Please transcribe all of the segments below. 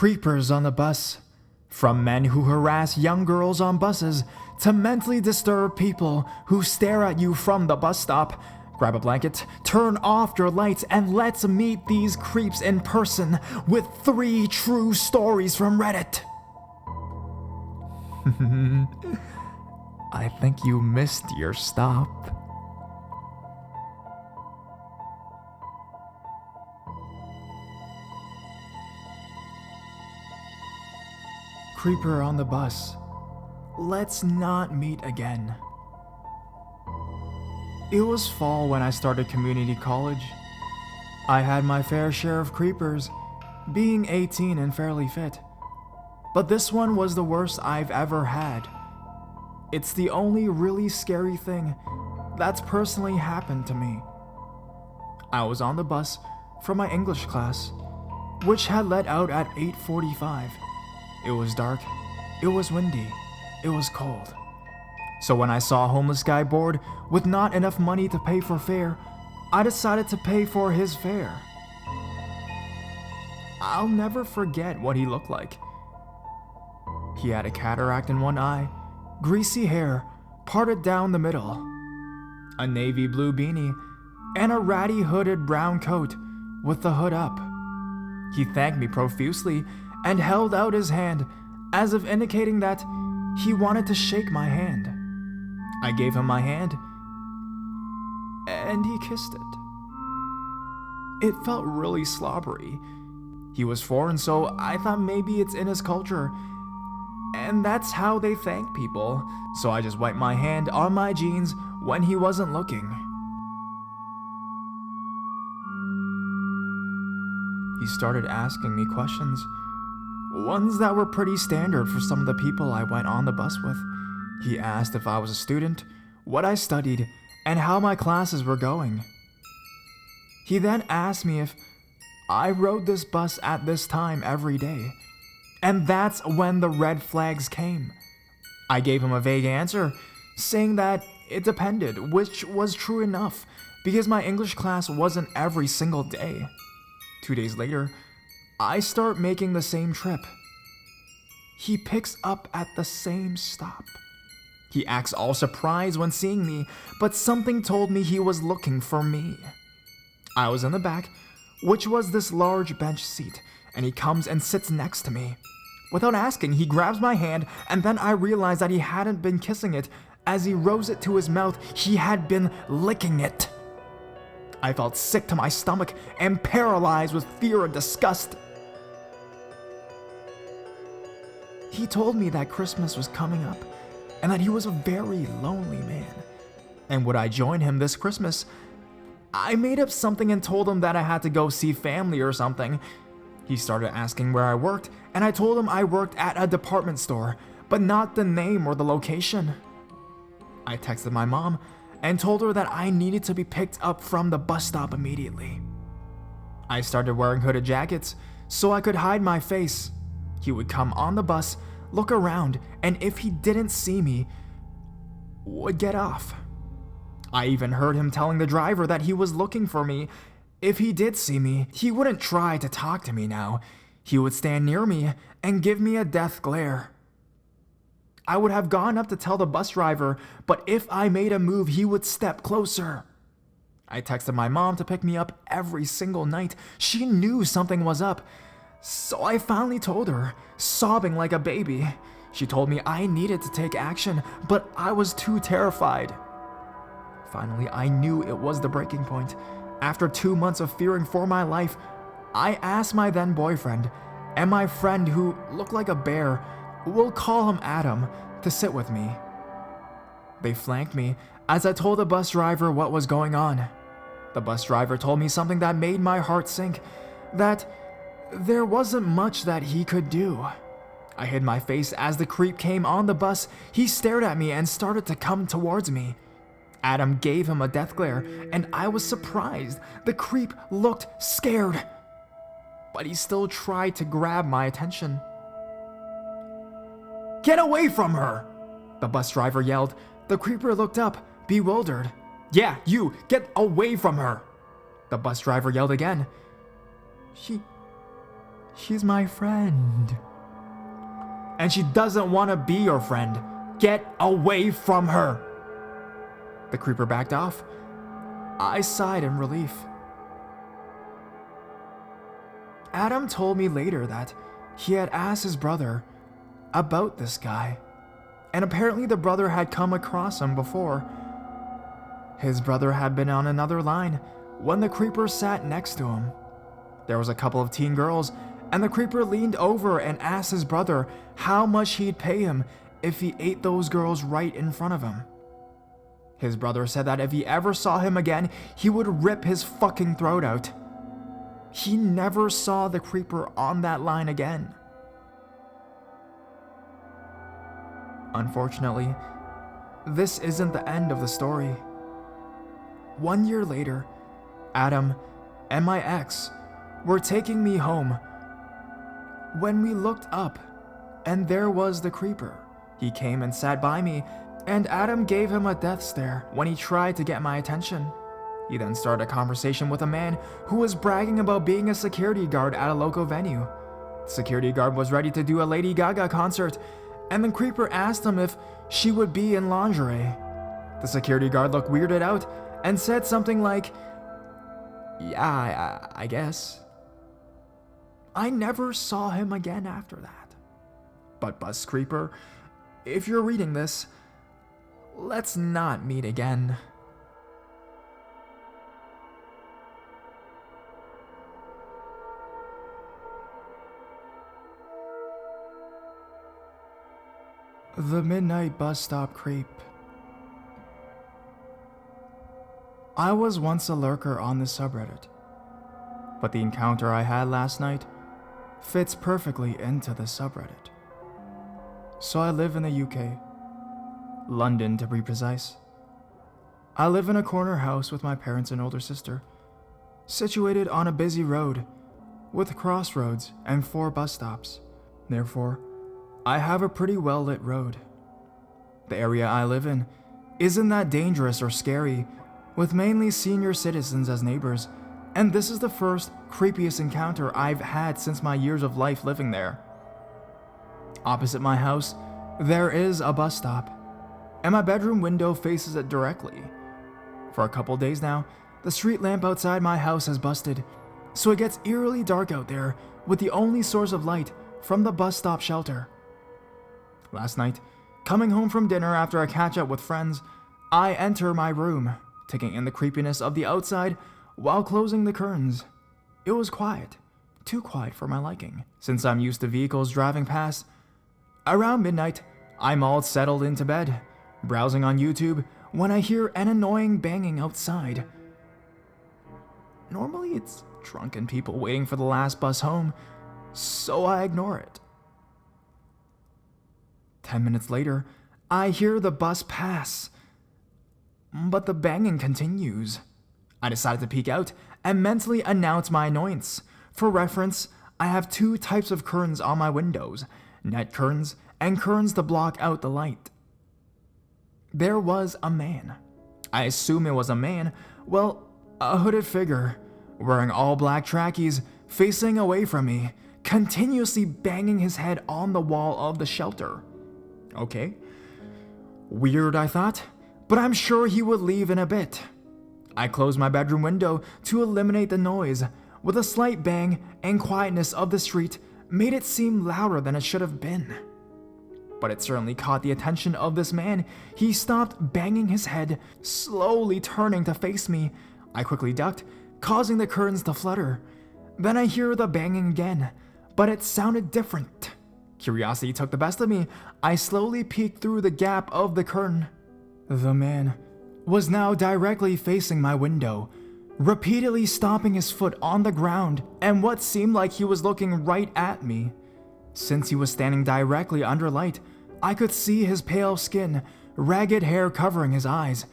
Creepers on the bus. From men who harass young girls on buses to mentally disturbed people who stare at you from the bus stop. Grab a blanket, turn off your lights, and let's meet these creeps in person with 3 true stories from Reddit. I think you missed your stop. Creeper on the bus. Let's not meet again. It was fall when I started community college. I had my fair share of creepers, being 18 and fairly fit. But this one was the worst I've ever had. It's the only really scary thing that's personally happened to me. I was on the bus from my English class, which had let out at 8:45. It was dark, it was windy, it was cold. So when I saw a homeless guy bored with not enough money to pay for fare, I decided to pay for his fare. I'll never forget what he looked like. He had a cataract in one eye, greasy hair parted down the middle, a navy blue beanie, and a ratty hooded brown coat with the hood up. He thanked me profusely and held out his hand as if indicating that he wanted to shake my hand. I gave him my hand, and he kissed it. It felt really slobbery. He was foreign, so I thought maybe it's in his culture, and that's how they thank people, so I just wiped my hand on my jeans when he wasn't looking. He started asking me questions, ones that were pretty standard for some of the people I went on the bus with. He asked if I was a student, what I studied, and how my classes were going. He then asked me if I rode this bus at this time every day, and that's when the red flags came. I gave him a vague answer, saying that it depended, which was true enough, because my English class wasn't every single day. 2 days later, I start making the same trip. He picks up at the same stop. He acts all surprised when seeing me, but something told me he was looking for me. I was in the back, which was this large bench seat, and he comes and sits next to me. Without asking, he grabs my hand, and then I realized that he hadn't been kissing it. As he rose it to his mouth, he had been licking it. I felt sick to my stomach and paralyzed with fear and disgust. He told me that Christmas was coming up and that he was a very lonely man. And would I join him this Christmas? I made up something and told him that I had to go see family or something. He started asking where I worked, and I told him I worked at a department store, but not the name or the location. I texted my mom and told her that I needed to be picked up from the bus stop immediately. I started wearing hooded jackets so I could hide my face. He would come on the bus, look around, and if he didn't see me, would get off. I even heard him telling the driver that he was looking for me. If he did see me, he wouldn't try to talk to me now. He would stand near me and give me a death glare. I would have gone up to tell the bus driver, but if I made a move, he would step closer. I texted my mom to pick me up every single night. She knew something was up, so I finally told her, sobbing like a baby. She told me I needed to take action, but I was too terrified. Finally, I knew it was the breaking point. After 2 months of fearing for my life, I asked my then boyfriend and my friend, who looked like a bear, we'll call him Adam, to sit with me. They flanked me as I told the bus driver what was going on. The bus driver told me something that made my heart sink, that there wasn't much that he could do. I hid my face as the creep came on the bus. He stared at me and started to come towards me. Adam gave him a death glare, and I was surprised. The creep looked scared, but he still tried to grab my attention. "Get away from her!" the bus driver yelled. The creeper looked up, bewildered. "Yeah, you, get away from her!" the bus driver yelled again. She's my friend. And she doesn't want to be your friend. Get away from her. The creeper backed off. I sighed in relief. Adam told me later that he had asked his brother about this guy, and apparently the brother had come across him before. His brother had been on another line when the creeper sat next to him. There was a couple of teen girls, and the creeper leaned over and asked his brother how much he'd pay him if he ate those girls right in front of him. His brother said that if he ever saw him again, he would rip his fucking throat out. He never saw the creeper on that line again. Unfortunately, this isn't the end of the story. 1 year later, Adam and my ex were taking me home when we looked up, and there was the creeper. He came and sat by me, and Adam gave him a death stare when he tried to get my attention. He then started a conversation with a man who was bragging about being a security guard at a local venue. The security guard was ready to do a Lady Gaga concert, and the creeper asked him if she would be in lingerie. The security guard looked weirded out and said something like, "Yeah, I guess." I never saw him again after that. But Buzz Creeper, if you're reading this, let's not meet again. The Midnight Bus Stop Creep. I was once a lurker on this subreddit, but the encounter I had last night fits perfectly into the subreddit. So I live in the UK, London to be precise. I live in a corner house with my parents and older sister, situated on a busy road with crossroads and 4 bus stops. Therefore, I have a pretty well-lit road. The area I live in isn't that dangerous or scary, with mainly senior citizens as neighbors, and this is the first creepiest encounter I've had since my years of life living there. Opposite my house, there is a bus stop, and my bedroom window faces it directly. For a couple days now, the street lamp outside my house has busted, so it gets eerily dark out there with the only source of light from the bus stop shelter. Last night, coming home from dinner after I catch up with friends, I enter my room, taking in the creepiness of the outside while closing the curtains. It was quiet, too quiet for my liking, since I'm used to vehicles driving past. Around midnight, I'm all settled into bed, browsing on YouTube, when I hear an annoying banging outside. Normally it's drunken people waiting for the last bus home, so I ignore it. 10 minutes later, I hear the bus pass, but the banging continues. I decided to peek out and mentally announce my annoyance. For reference, I have 2 types of curtains on my windows, net curtains and curtains to block out the light. There was a man. I assume it was a man, well, a hooded figure, wearing all black trackies, facing away from me, continuously banging his head on the wall of the shelter. Okay. Weird, I thought, but I'm sure he would leave in a bit. I closed my bedroom window to eliminate the noise. With a slight bang and quietness of the street made it seem louder than it should have been. But it certainly caught the attention of this man. He stopped banging his head, slowly turning to face me. I quickly ducked, causing the curtains to flutter. Then I hear the banging again, but it sounded different. Curiosity took the best of me. I slowly peeked through the gap of the curtain. The man was now directly facing my window, repeatedly stomping his foot on the ground, and what seemed like he was looking right at me. Since he was standing directly under light, I could see his pale skin, ragged hair covering his eyes.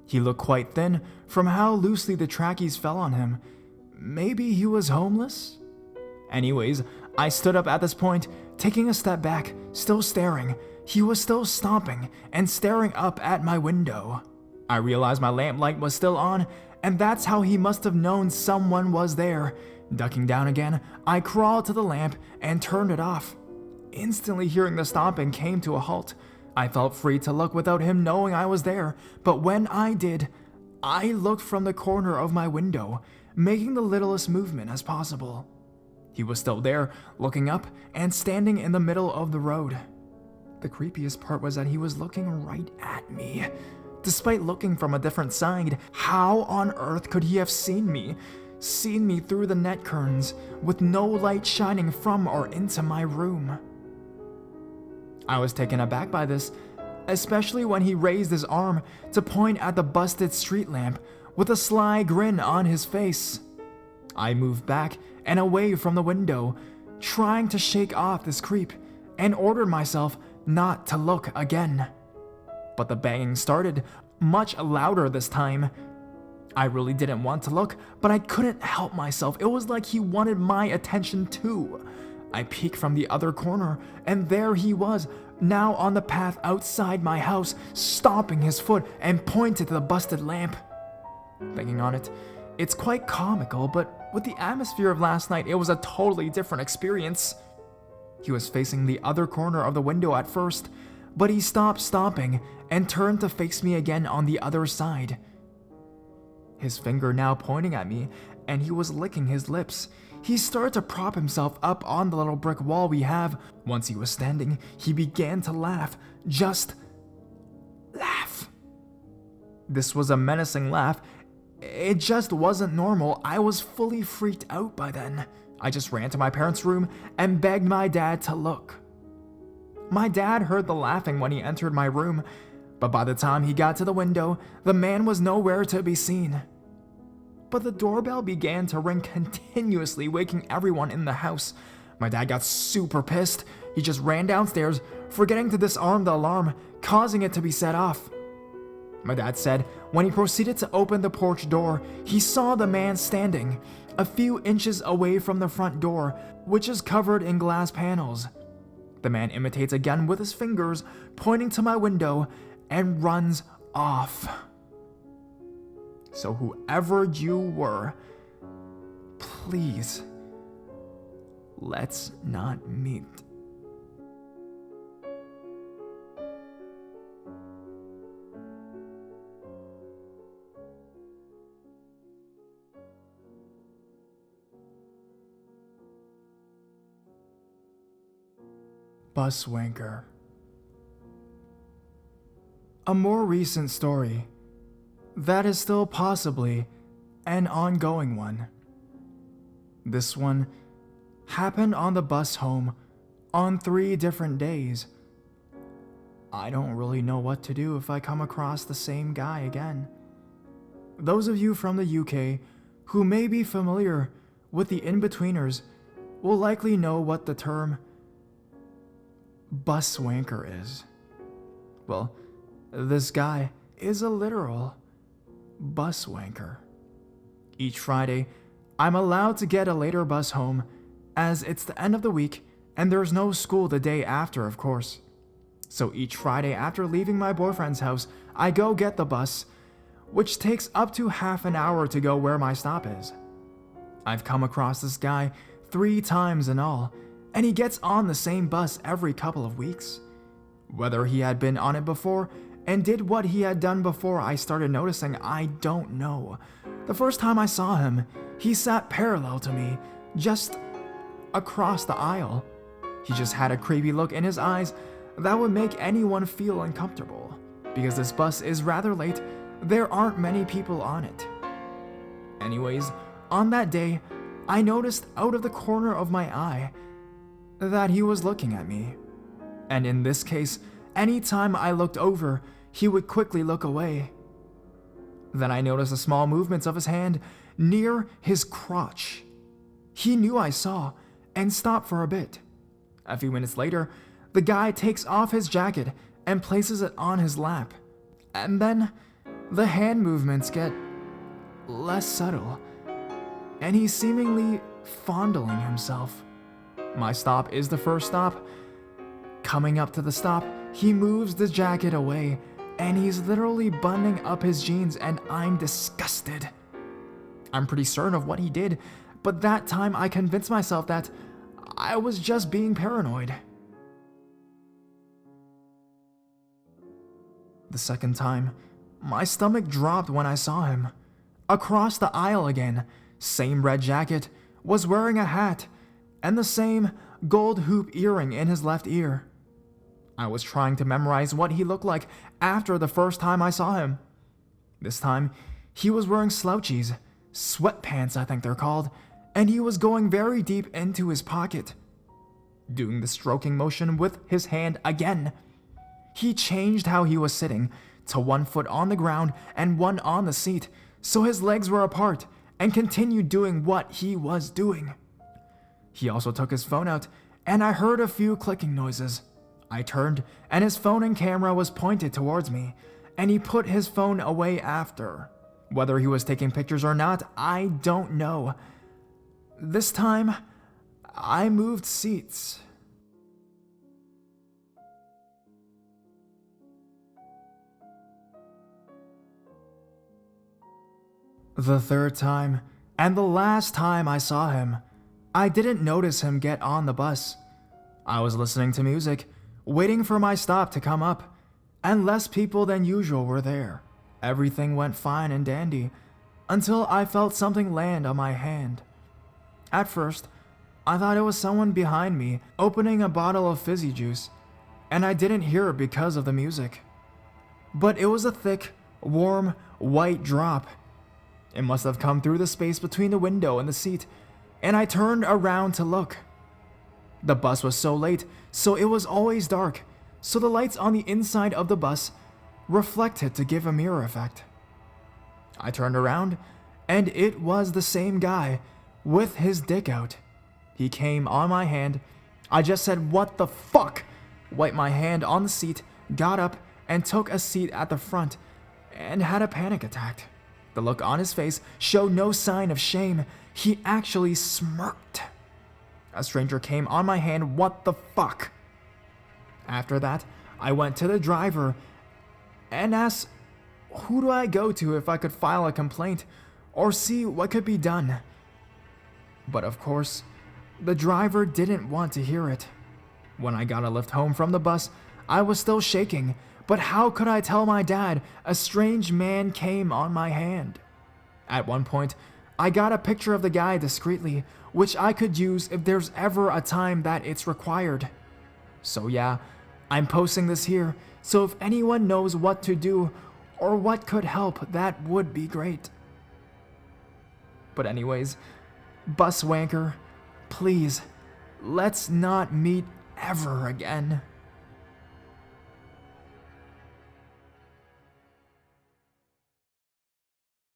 He looked quite thin from how loosely the trackies fell on him. Maybe he was homeless? Anyways, I stood up at this point, taking a step back, still staring. He was still stomping and staring up at my window. I realized my lamp light was still on, and that's how he must have known someone was there. Ducking down again, I crawled to the lamp and turned it off. Instantly hearing the stomping came to a halt. I felt free to look without him knowing I was there, but when I did, I looked from the corner of my window, making the littlest movement as possible. He was still there, looking up and standing in the middle of the road. The creepiest part was that he was looking right at me. Despite looking from a different side, how on earth could he have seen me? Seen me through the net curtains, with no light shining from or into my room. I was taken aback by this, especially when he raised his arm to point at the busted street lamp with a sly grin on his face. I moved back and away from the window, trying to shake off this creep, and ordered myself not to look again. But the banging started, much louder this time. I really didn't want to look, but I couldn't help myself. It was like he wanted my attention too. I peeked from the other corner, and there he was, now on the path outside my house, stomping his foot and pointed to the busted lamp. Thinking on it, it's quite comical, but with the atmosphere of last night, it was a totally different experience. He was facing the other corner of the window at first, but he stopped stomping and turned to face me again on the other side. His finger now pointing at me, and he was licking his lips. He started to prop himself up on the little brick wall we have. Once he was standing, he began to laugh. Just laugh. This was a menacing laugh. It just wasn't normal. I was fully freaked out by then. I just ran to my parents' room and begged my dad to look. My dad heard the laughing when he entered my room, but by the time he got to the window, the man was nowhere to be seen. But the doorbell began to ring continuously, waking everyone in the house. My dad got super pissed. He just ran downstairs, forgetting to disarm the alarm, causing it to be set off. My dad said when he proceeded to open the porch door, he saw the man standing a few inches away from the front door, which is covered in glass panels. The man imitates again with his fingers, pointing to my window, and runs off. So whoever you were, please, let's not meet. Bus Wanker. A more recent story that is still possibly an ongoing one. This one happened on the bus home on 3 different days. I don't really know what to do if I come across the same guy again. Those of you from the UK who may be familiar with the in-betweeners will likely know what the term bus wanker is. Well, this guy is a literal bus wanker. Each Friday, I'm allowed to get a later bus home as it's the end of the week and there's no school the day after, of course. So each Friday after leaving my boyfriend's house, I go get the bus, which takes up to half an hour to go where my stop is. I've come across this guy 3 times in all, and he gets on the same bus every couple of weeks. Whether he had been on it before and did what he had done before I started noticing, I don't know. The first time I saw him, he sat parallel to me, just across the aisle. He just had a creepy look in his eyes that would make anyone feel uncomfortable. Because this bus is rather late, there aren't many people on it. Anyways, on that day, I noticed out of the corner of my eye that he was looking at me. And in this case, anytime I looked over, he would quickly look away. Then I noticed the small movements of his hand near his crotch. He knew I saw and stopped for a bit. A few minutes later, the guy takes off his jacket and places it on his lap. And then the hand movements get less subtle, and he's seemingly fondling himself. My stop is the first stop. Coming up to the stop, he moves the jacket away, and he's literally buttoning up his jeans, and I'm disgusted. I'm pretty certain of what he did, but that time I convinced myself that I was just being paranoid. The second time, my stomach dropped when I saw him. Across the aisle again, same red jacket, was wearing a hat, and the same gold hoop earring in his left ear. I was trying to memorize what he looked like after the first time I saw him. This time, he was wearing slouchies, sweatpants I think they're called, and he was going very deep into his pocket, doing the stroking motion with his hand again. He changed how he was sitting to one foot on the ground and one on the seat, so his legs were apart, and continued doing what he was doing. He also took his phone out, and I heard a few clicking noises. I turned, and his phone and camera was pointed towards me, and he put his phone away after. Whether he was taking pictures or not, I don't know. This time, I moved seats. The third time, and the last time I saw him, I didn't notice him get on the bus. I was listening to music, waiting for my stop to come up, and less people than usual were there. Everything went fine and dandy, until I felt something land on my hand. At first, I thought it was someone behind me opening a bottle of fizzy juice, and I didn't hear it because of the music. But it was a thick, warm, white drop. It must have come through the space between the window and the seat, and I turned around to look. The bus was so late, so it was always dark, so the lights on the inside of the bus reflected to give a mirror effect. I turned around, and it was the same guy, with his dick out. He came on my hand. I just said, "What the fuck?" Wiped my hand on the seat, got up, and took a seat at the front, and had a panic attack. The look on his face showed no sign of shame. He actually smirked. A stranger came on my hand. What the fuck? After that, I went to the driver and asked, who do I go to if I could file a complaint or see what could be done? But of course, the driver didn't want to hear it. When I got a lift home from the bus, I was still shaking, but how could I tell my dad a strange man came on my hand? At one point, I got a picture of the guy discreetly, which I could use if there's ever a time that it's required. So yeah, I'm posting this here, so if anyone knows what to do or what could help, that would be great. But anyways, Bus Wanker, please, let's not meet ever again.